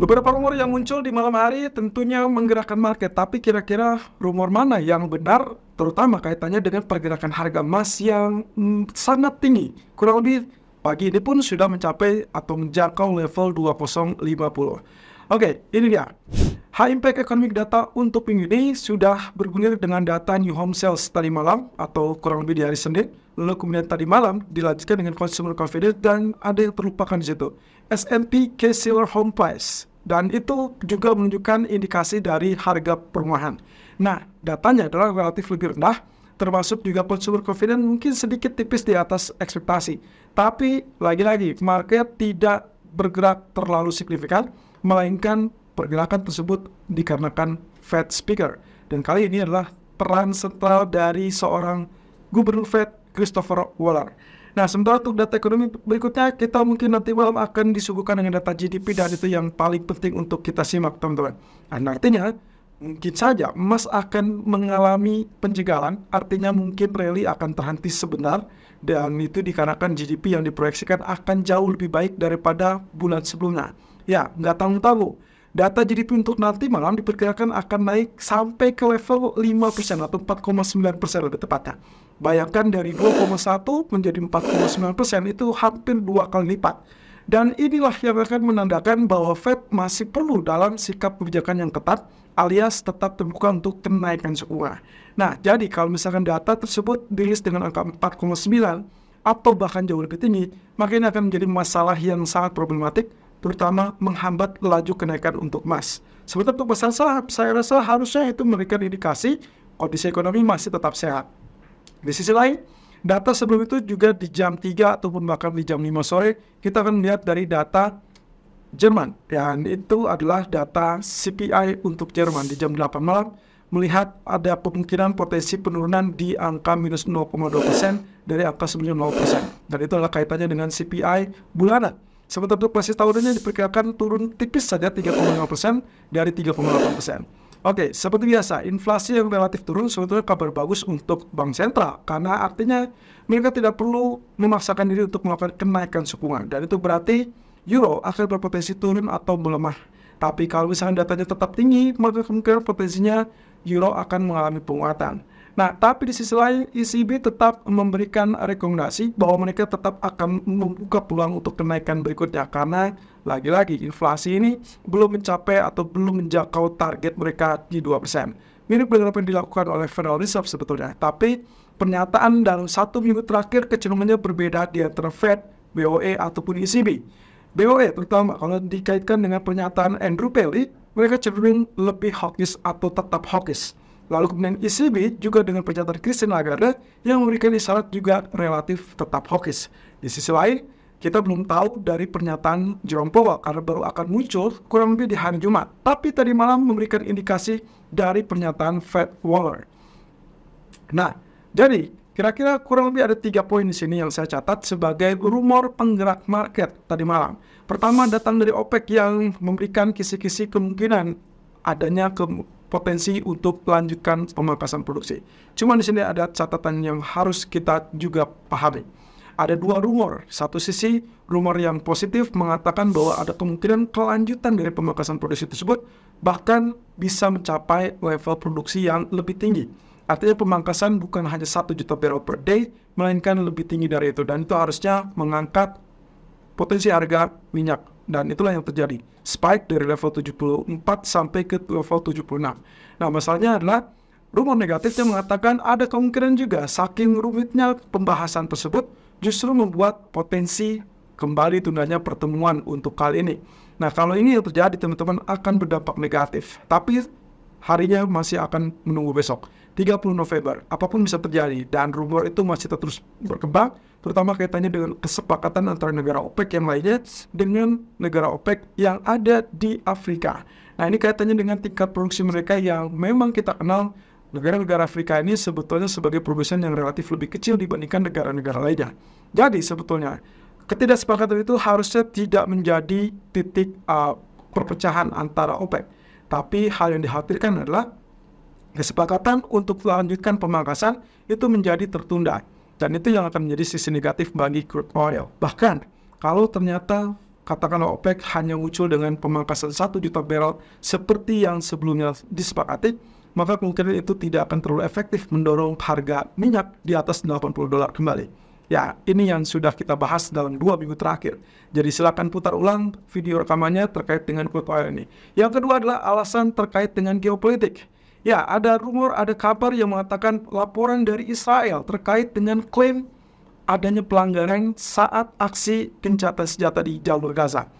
Beberapa rumor yang muncul di malam hari tentunya menggerakkan market, tapi kira-kira rumor mana yang benar, terutama kaitannya dengan pergerakan harga emas yang sangat tinggi. Kurang lebih pagi ini pun sudah mencapai atau menjangkau level 2050. Oke, ini dia. High Impact Economic Data untuk minggu ini sudah bergulir dengan data New Home Sales tadi malam atau kurang lebih di hari Senin. Lalu kemudian tadi malam dilanjutkan dengan Consumer Confidence dan ada yang terlupakan di situ. S&P Case-Shiller Home Price. Dan itu juga menunjukkan indikasi dari harga perumahan. Nah, datanya adalah relatif lebih rendah, termasuk juga consumer confidence mungkin sedikit tipis di atas ekspektasi. Tapi, lagi-lagi, market tidak bergerak terlalu signifikan, melainkan pergerakan tersebut dikarenakan Fed Speaker. Dan kali ini adalah peran sentral dari seorang Gubernur Fed, Christopher Waller. Nah, sementara untuk data ekonomi berikutnya, kita mungkin nanti malam akan disuguhkan dengan data GDP dan itu yang paling penting untuk kita simak, teman-teman. Nah, artinya, mungkin saja emas akan mengalami penjegalan, artinya mungkin rally akan terhenti sebentar, dan itu dikarenakan GDP yang diproyeksikan akan jauh lebih baik daripada bulan sebelumnya. Ya, nggak tanggung-tanggung. Data GDP untuk nanti malam diperkirakan akan naik sampai ke level 5% atau 4,9% lebih tepatnya. Bayangkan dari 2,1 menjadi 4,9% itu hampir 2 kali lipat. Dan inilah yang akan menandakan bahwa Fed masih perlu dalam sikap kebijakan yang ketat alias tetap terbuka untuk kenaikan suku bunga. Nah, jadi kalau misalkan data tersebut dirilis dengan angka 4,9 atau bahkan jauh lebih tinggi, maka ini akan menjadi masalah yang sangat problematik, terutama menghambat laju kenaikan untuk emas. Sementara untuk pasar saham, saya rasa harusnya itu memberikan indikasi kondisi ekonomi masih tetap sehat. Di sisi lain, data sebelum itu juga di jam 3 ataupun bahkan di jam 5 sore, kita akan melihat dari data Jerman. Dan itu adalah data CPI untuk Jerman di jam 8 malam, melihat ada kemungkinan potensi penurunan di angka minus 0,2% dari angka sebelumnya 0%. Dan itu adalah kaitannya dengan CPI bulanan. Sementara untuk basis tahunannya diperkirakan turun tipis saja 3,5% dari 3,8%. Oke, seperti biasa, inflasi yang relatif turun sebetulnya kabar bagus untuk bank sentral. Karena artinya mereka tidak perlu memaksakan diri untuk melakukan kenaikan suku bunga. Dan itu berarti euro akan berpotensi turun atau melemah. Tapi kalau misalnya datanya tetap tinggi, maka kemungkinan potensinya euro akan mengalami penguatan. Nah, tapi di sisi lain, ECB tetap memberikan rekomendasi bahwa mereka tetap akan membuka peluang untuk kenaikan berikutnya. Karena, lagi-lagi, inflasi ini belum mencapai atau belum menjangkau target mereka di 2%. Mirip dengan apa yang dilakukan oleh Federal Reserve sebetulnya. Tapi, pernyataan dalam 1 minggu terakhir kecenderungannya berbeda di antara Fed, BOE, ataupun ECB. BOE terutama kalau dikaitkan dengan pernyataan Andrew Bailey, mereka cenderung lebih hawkish atau tetap hawkish. Lalu kemudian ECB juga dengan pernyataan Christine Lagarde yang memberikan isyarat juga relatif tetap hawkish. Di sisi lain, kita belum tahu dari pernyataan Jerome Powell karena baru akan muncul kurang lebih di hari Jumat. Tapi tadi malam memberikan indikasi dari pernyataan Fed Waller. Nah, jadi kira-kira kurang lebih ada 3 poin di sini yang saya catat sebagai rumor penggerak market tadi malam. Pertama, datang dari OPEC yang memberikan kisi-kisi kemungkinan adanya potensi untuk melanjutkan pemangkasan produksi. Cuma di sini ada catatan yang harus kita juga pahami. Ada 2 rumor. Satu sisi, rumor yang positif mengatakan bahwa ada kemungkinan kelanjutan dari pemangkasan produksi tersebut, bahkan bisa mencapai level produksi yang lebih tinggi. Artinya pemangkasan bukan hanya 1 juta barrel per day, melainkan lebih tinggi dari itu. Dan itu harusnya mengangkat potensi harga minyak. Dan itulah yang terjadi. Spike dari level 74 sampai ke level 76. Nah, masalahnya adalah rumor negatifnya mengatakan ada kemungkinan juga saking rumitnya pembahasan tersebut justru membuat potensi kembali tundanya pertemuan untuk kali ini. Nah, kalau ini yang terjadi, teman-teman, akan berdampak negatif. Tapi harinya masih akan menunggu besok. 30 November, apapun bisa terjadi. Dan rumor itu masih terus berkembang, terutama kaitannya dengan kesepakatan antara negara OPEC yang lainnya dengan negara OPEC yang ada di Afrika. Nah, ini kaitannya dengan tingkat produksi mereka yang memang kita kenal negara-negara Afrika ini sebetulnya sebagai produsen yang relatif lebih kecil dibandingkan negara-negara lainnya. Jadi sebetulnya ketidaksepakatan itu harusnya tidak menjadi titik perpecahan antara OPEC. Tapi hal yang dikhawatirkan adalah kesepakatan untuk melanjutkan pemangkasan itu menjadi tertunda. Dan itu yang akan menjadi sisi negatif bagi crude oil. Bahkan, kalau ternyata katakanlah OPEC hanya muncul dengan pemangkasan 1 juta barrel seperti yang sebelumnya disepakati, maka kemungkinan itu tidak akan terlalu efektif mendorong harga minyak di atas $80 kembali. Ya, ini yang sudah kita bahas dalam 2 minggu terakhir. Jadi silakan putar ulang video rekamannya terkait dengan crude oil ini. Yang kedua adalah alasan terkait dengan geopolitik. Ya, ada rumor, ada kabar yang mengatakan laporan dari Israel terkait dengan klaim adanya pelanggaran saat aksi gencatan senjata di jalur Gaza.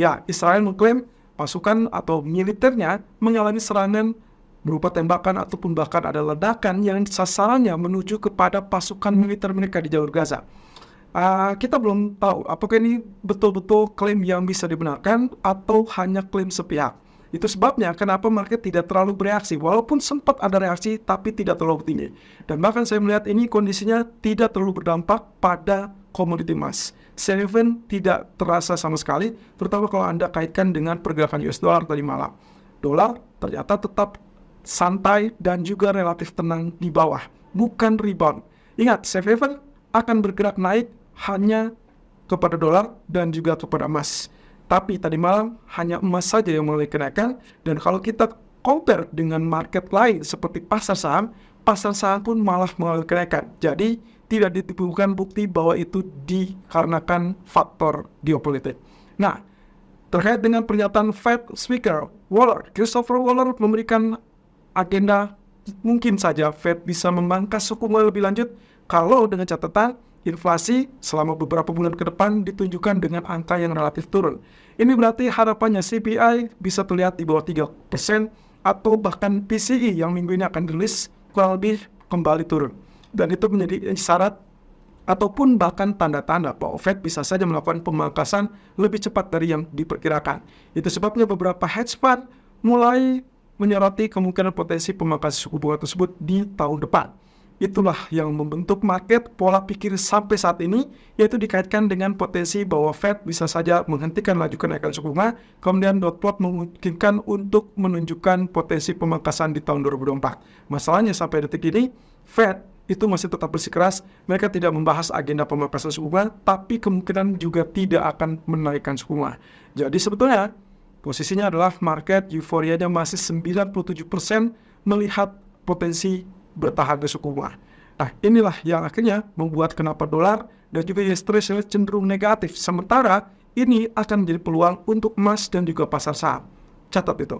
Ya, Israel mengklaim pasukan atau militernya mengalami serangan berupa tembakan ataupun bahkan ada ledakan yang sasarannya menuju kepada pasukan militer mereka di jalur Gaza. Kita belum tahu apakah ini betul-betul klaim yang bisa dibenarkan atau hanya klaim sepihak. Itu sebabnya kenapa market tidak terlalu bereaksi, walaupun sempat ada reaksi tapi tidak terlalu tinggi. Dan bahkan saya melihat ini kondisinya tidak terlalu berdampak pada komoditi emas. Safe haven tidak terasa sama sekali, terutama kalau Anda kaitkan dengan pergerakan US dollar tadi malam. Dolar ternyata tetap santai dan juga relatif tenang di bawah, bukan rebound. Ingat, safe haven akan bergerak naik hanya kepada dolar dan juga kepada emas. Tapi tadi malam hanya emas saja yang mulai kenaikan, dan kalau kita compare dengan market lain seperti pasar saham pun malah mengalami kenaikan. Jadi tidak ditemukan bukti bahwa itu dikarenakan faktor geopolitik. Nah, terkait dengan pernyataan Fed Speaker Waller, Christopher Waller memberikan agenda mungkin saja Fed bisa memangkas suku bunga lebih lanjut kalau dengan catatan inflasi selama beberapa bulan ke depan ditunjukkan dengan angka yang relatif turun. Ini berarti harapannya CPI bisa terlihat di bawah 3% atau bahkan PCE yang minggu ini akan dirilis kurang lebih kembali turun. Dan itu menjadi syarat ataupun bahkan tanda-tanda bahwa Fed bisa saja melakukan pemangkasan lebih cepat dari yang diperkirakan. Itu sebabnya beberapa hedge fund mulai menyoroti kemungkinan potensi pemangkasan suku bunga tersebut di tahun depan. Itulah yang membentuk market pola pikir sampai saat ini, yaitu dikaitkan dengan potensi bahwa Fed bisa saja menghentikan laju kenaikan suku bunga, kemudian dot plot memungkinkan untuk menunjukkan potensi pemangkasan di tahun 2024. Masalahnya sampai detik ini, Fed itu masih tetap bersikeras, mereka tidak membahas agenda pemangkasan suku bunga, tapi kemungkinan juga tidak akan menaikkan suku bunga. Jadi sebetulnya, posisinya adalah market euforianya masih 97% melihat potensi bertahan di suku bunga. Nah, inilah yang akhirnya membuat kenapa dolar dan juga US Treasury cenderung negatif. Sementara ini akan menjadi peluang untuk emas dan juga pasar saham. Catat itu.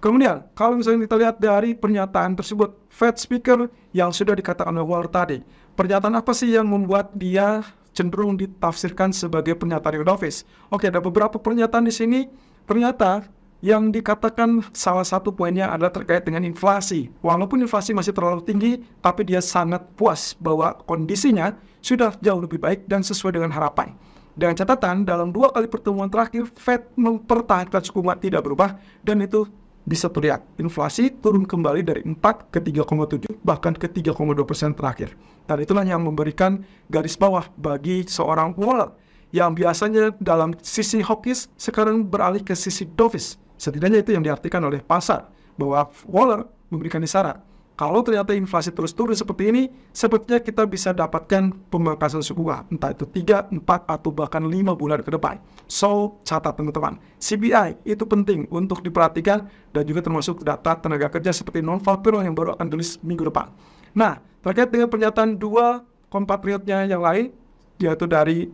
Kemudian, kalau misalnya kita lihat dari pernyataan tersebut, Fed Speaker yang sudah dikatakan oleh Waller tadi, pernyataan apa sih yang membuat dia cenderung ditafsirkan sebagai pernyataan dovish? Oke, ada beberapa pernyataan di sini. Ternyata yang dikatakan salah satu poinnya adalah terkait dengan inflasi. Walaupun inflasi masih terlalu tinggi, tapi dia sangat puas bahwa kondisinya sudah jauh lebih baik dan sesuai dengan harapan. Dengan catatan, dalam 2 kali pertemuan terakhir, Fed mempertahankan suku bunga tidak berubah, dan itu bisa terlihat. Inflasi turun kembali dari 4 ke 3,7, bahkan ke 3,2% terakhir. Dan itulah yang memberikan garis bawah bagi seorang Waller, yang biasanya dalam sisi hawkish sekarang beralih ke sisi dovish. Setidaknya itu yang diartikan oleh pasar, bahwa Waller memberikan isyarat. Kalau ternyata inflasi terus turun seperti ini, sepertinya kita bisa dapatkan pemangkasan suku bunga, entah itu 3, 4, atau bahkan 5 bulan ke depan. So, catat teman-teman, CPI itu penting untuk diperhatikan dan juga termasuk data tenaga kerja seperti non-farm payroll yang baru akan dirilis minggu depan. Nah, terkait dengan pernyataan 2 kompatriotnya yang lain, yaitu dari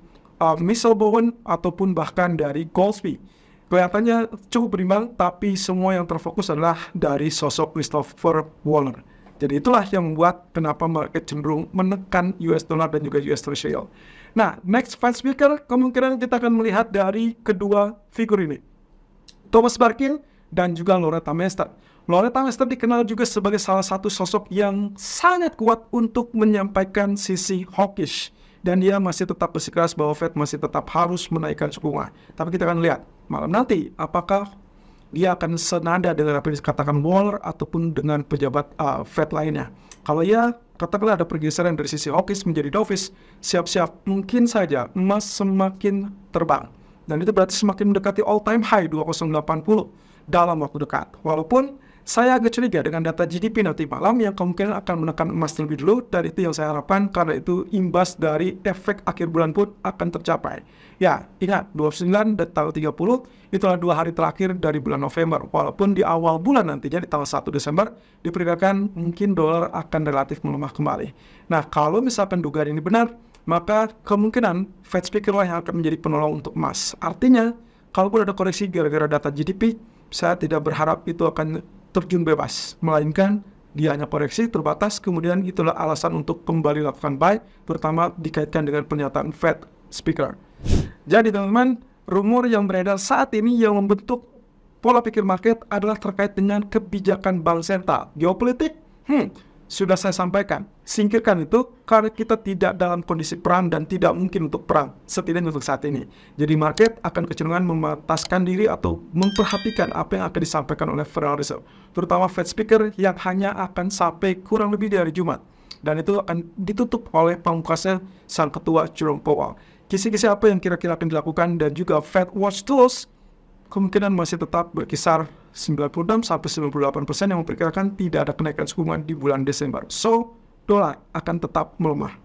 Michelle Bowen ataupun bahkan dari Goldsby, kelihatannya cukup berimbang, tapi semua yang terfokus adalah dari sosok Christopher Waller. Jadi itulah yang membuat kenapa market cenderung menekan US dollar dan juga US Treasury. Nah, next Fed Speaker kemungkinan kita akan melihat dari kedua figur ini, Thomas Barkin dan juga Loretta Mester. Loretta Mester dikenal juga sebagai salah satu sosok yang sangat kuat untuk menyampaikan sisi hawkish. Dan dia masih tetap bersikeras bahwa Fed masih tetap harus menaikkan suku bunga. Tapi kita akan lihat malam nanti apakah dia akan senada dengan apa yang dikatakan Waller ataupun dengan pejabat Fed lainnya. Kalau ya, katakanlah ada pergeseran dari sisi hawkish menjadi dovish, siap-siap mungkin saja emas semakin terbang. Dan itu berarti semakin mendekati all time high 2080 dalam waktu dekat. Walaupun Saya agak curiga dengan data GDP nanti malam yang kemungkinan akan menekan emas terlebih dulu, dan itu yang saya harapkan karena itu imbas dari efek akhir bulan pun akan tercapai. Ya, ingat 29 dan tanggal 30 itulah 2 hari terakhir dari bulan November. Walaupun di awal bulan nantinya di tanggal 1 Desember diperkirakan mungkin dolar akan relatif melemah kembali. Nah, kalau misalkan dugaan ini benar, maka kemungkinan Fed speaker lah yang akan menjadi penolong untuk emas. Artinya, kalaupun ada koreksi gara-gara data GDP, saya tidak berharap itu akan terjun bebas, melainkan dia hanya koreksi terbatas, kemudian itulah alasan untuk kembali lakukan buy, terutama dikaitkan dengan pernyataan Fed speaker. Jadi teman-teman, rumor yang beredar saat ini yang membentuk pola pikir market adalah terkait dengan kebijakan bank sentral. Geopolitik, sudah saya sampaikan, singkirkan itu karena kita tidak dalam kondisi perang dan tidak mungkin untuk perang, setidaknya untuk saat ini. Jadi market akan kecenderungan memataskan diri atau memperhatikan apa yang akan disampaikan oleh Federal Reserve, terutama Fed speaker yang hanya akan sampai kurang lebih dari Jumat. Dan itu akan ditutup oleh pamungkasnya sang ketua Jerome Powell. Kisi-kisi apa yang kira-kira akan dilakukan dan juga Fed Watch Tools kemungkinan masih tetap berkisar 96-98% yang memperkirakan tidak ada kenaikan suku bunga di bulan Desember. So, dolar akan tetap melemah.